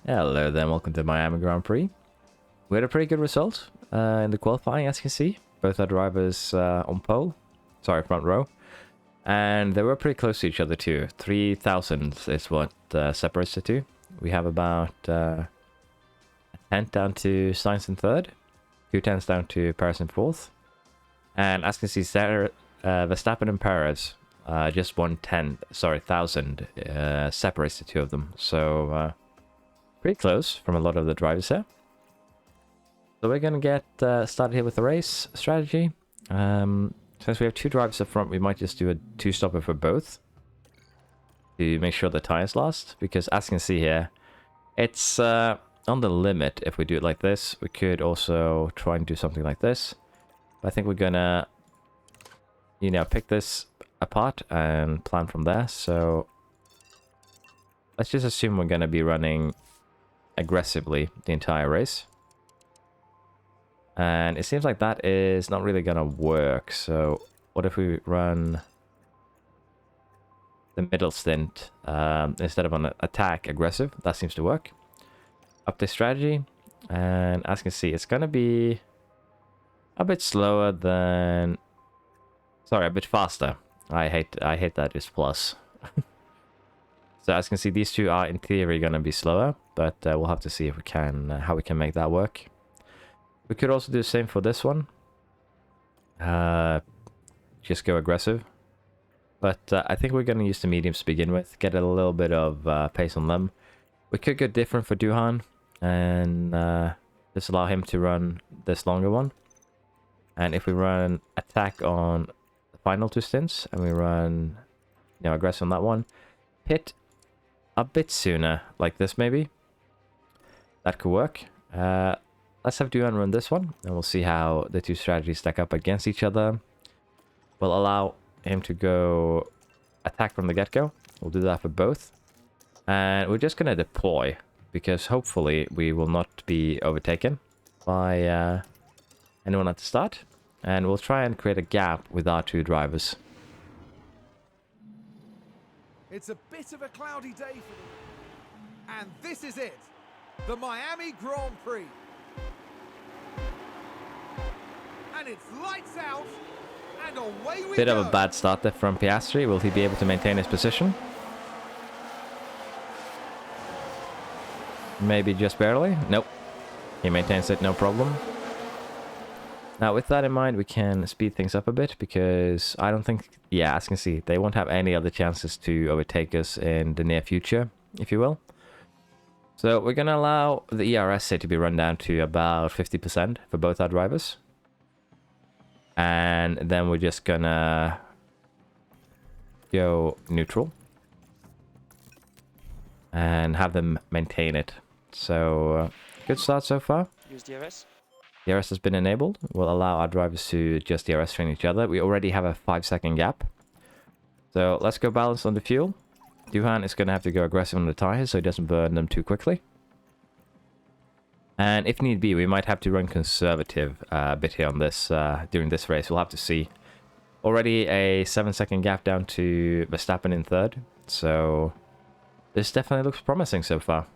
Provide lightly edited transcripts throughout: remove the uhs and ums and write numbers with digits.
Hello then, welcome to Miami Grand Prix. We had a pretty good result in the qualifying, as you can see. Both our drivers on pole, sorry, front row. And they were pretty close to each other too. 3,000 is what separates the two. We have about a tenth down to Sainz in third, 2 tenths down to Perez in fourth. And as you can see, Verstappen and Perez, just 1,000 separates the two of them. So pretty close from a lot of the drivers here. So we're going to get started here with the race strategy. Since we have 2 drivers up front, we might just do a 2-stopper for both to make sure the tires last. Because as you can see here, it's on the limit if we do it like this. We could also try and do something like this. But I think we're going to, pick this apart and plan from there. So let's just assume we're going to be running aggressively the entire race. And it seems like that is not really gonna work. So what if we run the middle stint instead of an attack aggressive? That seems to work. Update strategy, and as you can see, it's gonna be a bit slower than, sorry, a bit faster. I hate that it's plus. So as you can see, these two are in theory gonna be slower, but we'll have to see if we can how we can make that work. We could also do the same for this one. Just go aggressive. But I think we're going to use the mediums to begin with. Get a little bit of pace on them. We could go different for Duhan. And just allow him to run this longer one. And if we run attack on the final 2 stints. And we run aggressive on that one. Pit a bit sooner. Like this maybe. That could work. Let's have Duhan run this one, and we'll see how the 2 strategies stack up against each other. We'll allow him to go attack from the get-go. We'll do that for both. And we're just going to deploy, because hopefully we will not be overtaken by anyone at the start. And we'll try and create a gap with our 2 drivers. It's a bit of a cloudy day for them. And this is it. The Miami Grand Prix. And it's lights out, and away we Bit go. of a bad start there from Piastri. Will he be able to maintain his position? Maybe just barely? Nope. He maintains it, no problem. Now, with that in mind, we can speed things up a bit, because I don't think, yeah, as you can see, they won't have any other chances to overtake us in the near future, if you will. So we're going to allow the ERS to be run down to about 50% for both our drivers. And then we're just gonna go neutral and have them maintain it. So good start so far. Use DRS. DRS has been enabled. We'll allow our drivers to just DRS train each other. We already have a 5-second gap. So let's go balance on the fuel. Duhan is gonna have to go aggressive on the tires so he doesn't burn them too quickly. And if need be, we might have to run conservative a bit here on this during this race. We'll have to see. Already a 7-second gap down to Verstappen in third. So this definitely looks promising so far.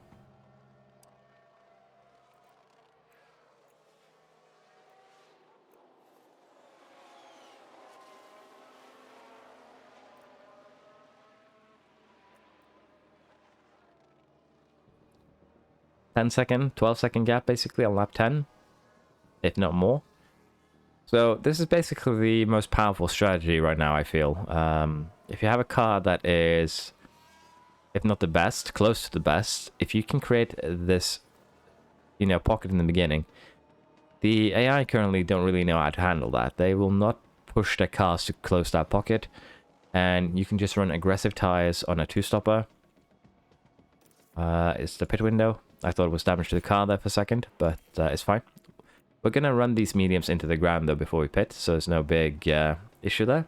Second, 12-second gap basically on lap 10, if not more. So this is basically the most powerful strategy right now, I feel. If you have a car that is, if not the best, close to the best, if you can create this, pocket in the beginning, the AI currently don't really know how to handle that. They will not push their cars to close that pocket, and you can just run aggressive tires on a 2-stopper. It's the pit window. I thought it was damage to the car there for a second, but it's fine. We're going to run these mediums into the ground, though, before we pit, so there's no big issue there.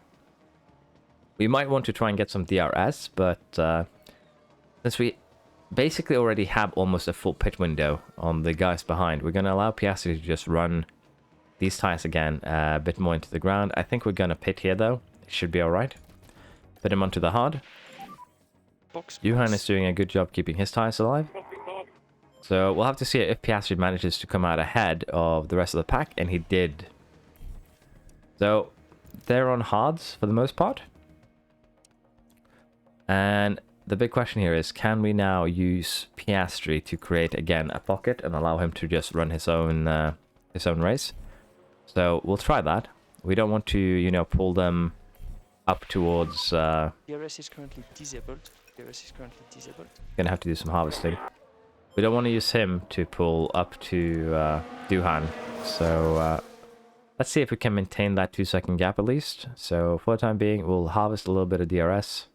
We might want to try and get some DRS, but since we basically already have almost a full pit window on the guys behind, we're going to allow Piastri to just run these tires again a bit more into the ground. I think we're going to pit here, though. It should be alright. Put him onto the hard. Duhan is doing a good job keeping his tires alive. So we'll have to see if Piastri manages to come out ahead of the rest of the pack, and he did. So they're on hards for the most part. And the big question here is, can we now use Piastri to create, again, a pocket and allow him to just run his own race? So we'll try that. We don't want to, you know, pull them up towards... DRS is currently disabled. DRS is currently disabled. Gonna have to do some harvesting. We don't want to use him to pull up to Duhan. So let's see if we can maintain that 2-second gap at least. So for the time being, we'll harvest a little bit of DRS.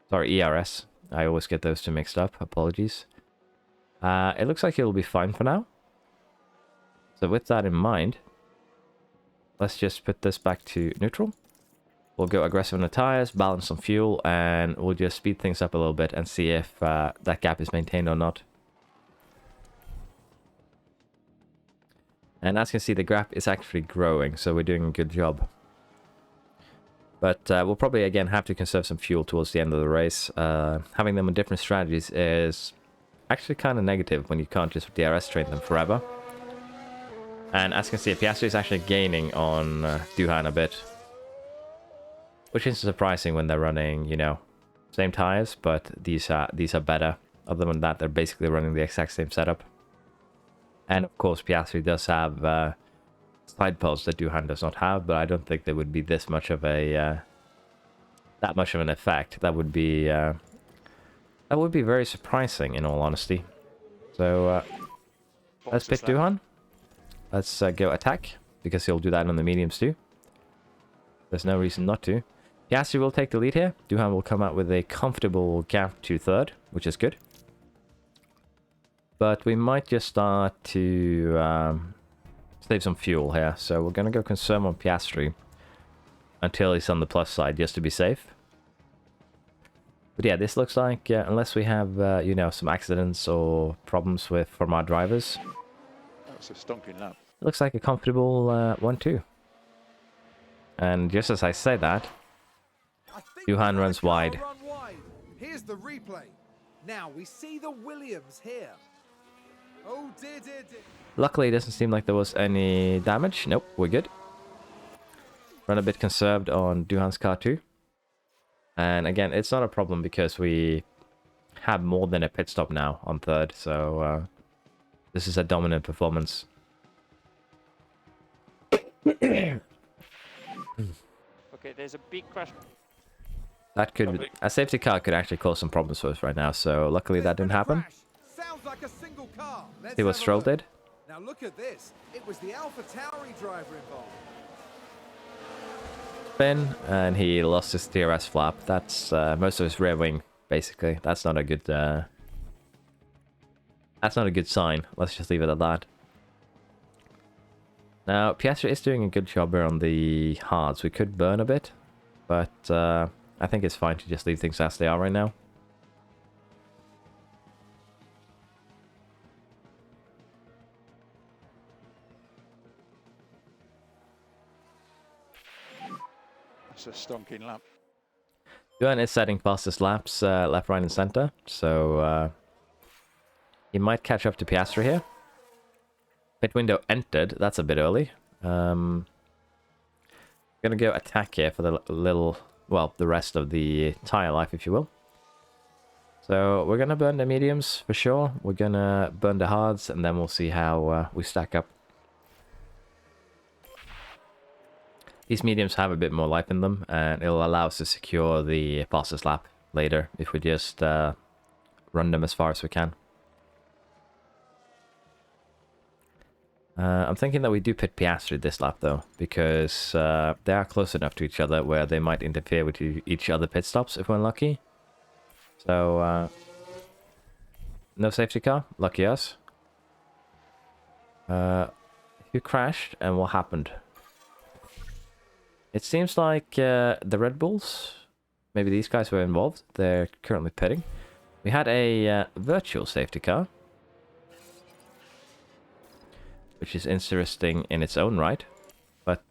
Sorry, ERS. I always get those two mixed up. Apologies. It looks like it'll be fine for now. So with that in mind, let's just put this back to neutral. We'll go aggressive on the tires, balance some fuel, and we'll just speed things up a little bit and see if that gap is maintained or not. And as you can see, the gap is actually growing, so we're doing a good job. But we'll probably, again, have to conserve some fuel towards the end of the race. Having them on different strategies is actually kind of negative when you can't just DRS train them forever. And as you can see, Piastri is actually gaining on Duhan a bit. Which is surprising when they're running, you know, same tires, but these are better. Other than that, they're basically running the exact same setup. And of course, Piastri does have side posts that Duhan does not have, but I don't think there would be this much of a that much of an effect. That would be very surprising, in all honesty. So let's pick Duhan. Let's go attack, because he'll do that on the mediums too. There's no reason not to. Piastri will take the lead here. Duhan will come out with a comfortable gap to third, which is good. But we might just start to save some fuel here. So we're going to go conserve on Piastri until he's on the plus side, just to be safe. But yeah, this looks like, unless we have, you know, some accidents or problems from our drivers. That's a stonking lap. It looks like a comfortable 1-2. And just as I say that, Duhan runs wide. Here's the replay. Now we see the Williams here. Oh dear, dear, dear. Luckily, it doesn't seem like there was any damage. Nope, we're good. Run a bit conserved on Duhan's car too. And again, it's not a problem because we have more than a pit stop now on third. So this is a dominant performance. Okay, there's a big crash. That could... A safety car could actually cause some problems for us right now. So luckily that didn't happen. Sounds like a single car. Let's See what have a Stroll look. did. Now look at this. It was the Alpha Tauri driver involved. Spin, and he lost his DRS flap. That's most of his rear wing, basically. That's not a good... that's not a good sign. Let's just leave it at that. Now, Piastri is doing a good job here on the hards. We could burn a bit, but I think it's fine to just leave things as they are right now. That's a stonking lap. Duhan is setting fastest laps left, right, and center, so he might catch up to Piastri here. Pit window entered. That's a bit early. Gonna go attack here for the the rest of the tire life, if you will. So we're gonna burn the mediums for sure. We're gonna burn the hards, and then we'll see how we stack up. These mediums have a bit more life in them, and it'll allow us to secure the fastest lap later if we just run them as far as we can. I'm thinking that we do pit Piastri this lap though, because they are close enough to each other where they might interfere with each other pit stops if we're unlucky. So, no safety car, lucky us. Who crashed and what happened? It seems like the Red Bulls, maybe these guys were involved. They're currently pitting. We had a virtual safety car, which is interesting in its own right. But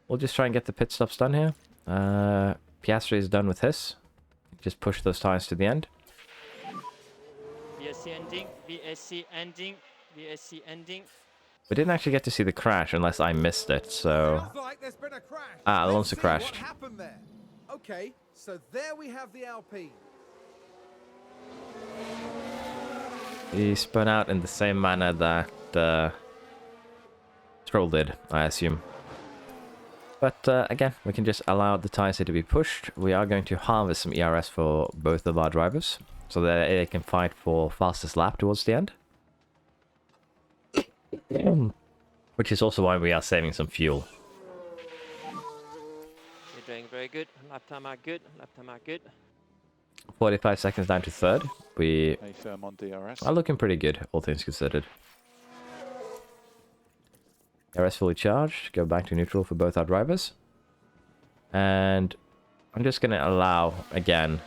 we'll just try and get the pit stops done here. Yeah, Piastri is done with his. Just push those tires to the end. VSC ending, VSC ending, VSC ending. We didn't actually get to see the crash unless I missed it, so... Sounds like there's been a crash. Ah, Let's Alonso see crashed. what happened there. Okay, so there we have the Alpine. He spun out in the same manner that Stroll did, I assume. But again, we can just allow the tyres here to be pushed. We are going to harvest some ERS for both of our drivers, so that they can fight for fastest lap towards the end. Which is also why we are saving some fuel. You're doing very good. Lap time are good. Lap time are good. 45 seconds down to third. We Stay firm on DRS. are looking pretty good, all things considered. ERS fully charged. Go back to neutral for both our drivers. And I'm just going to allow, again,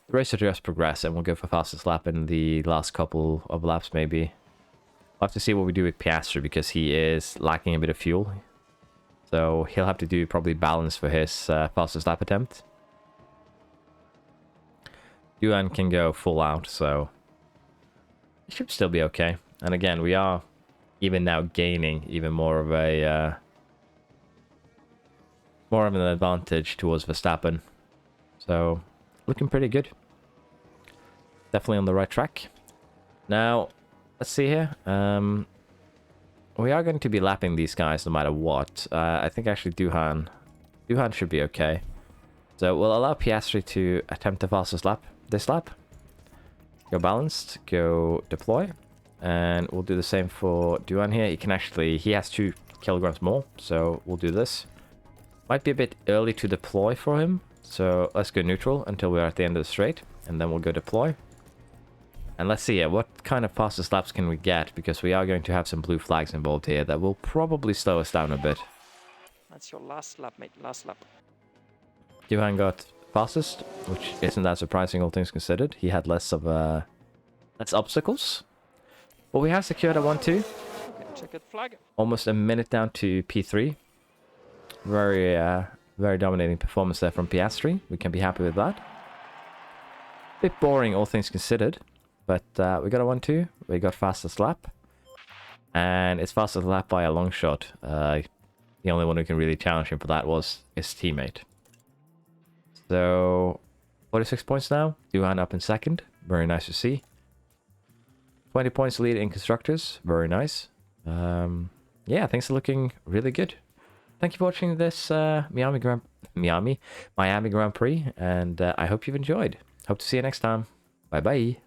the race to just progress, and we'll go for fastest lap in the last couple of laps, maybe. We'll have to see what we do with Piastri, because he is lacking a bit of fuel. So he'll have to do probably balance for his fastest lap attempt. Yuan can go full out, so it should still be okay. And again, we are even now gaining even more of an advantage towards Verstappen. So looking pretty good. Definitely on the right track. Now, let's see here. We are going to be lapping these guys no matter what. I think actually Duhan should be okay. So we'll allow Piastri to attempt the fastest lap this lap. Go balanced, go deploy. And we'll do the same for Duhan here. He has 2 kilograms more, so we'll do this. Might be a bit early to deploy for him, so let's go neutral until we're at the end of the straight, and then we'll go deploy. And let's see what kind of fastest laps can we get, because we are going to have some blue flags involved here that will probably slow us down a bit. That's your last lap, mate. Last lap. Duhan got fastest, which isn't that surprising, all things considered. He had less obstacles. But we have secured a 1-2. Okay, checkered flag. Almost a minute down to P3. Very dominating performance there from Piastri. We can be happy with that. Bit boring, all things considered. But we got a 1-2. We got fastest lap. And it's fastest lap by a long shot. The only one who can really challenge him for that was his teammate. So, 46 points now. Duhan up in second. Very nice to see. 20 points lead in constructors. Very nice. Yeah, things are looking really good. Thank you for watching this Miami Grand Prix, and I hope you've enjoyed. Hope to see you next time. Bye bye.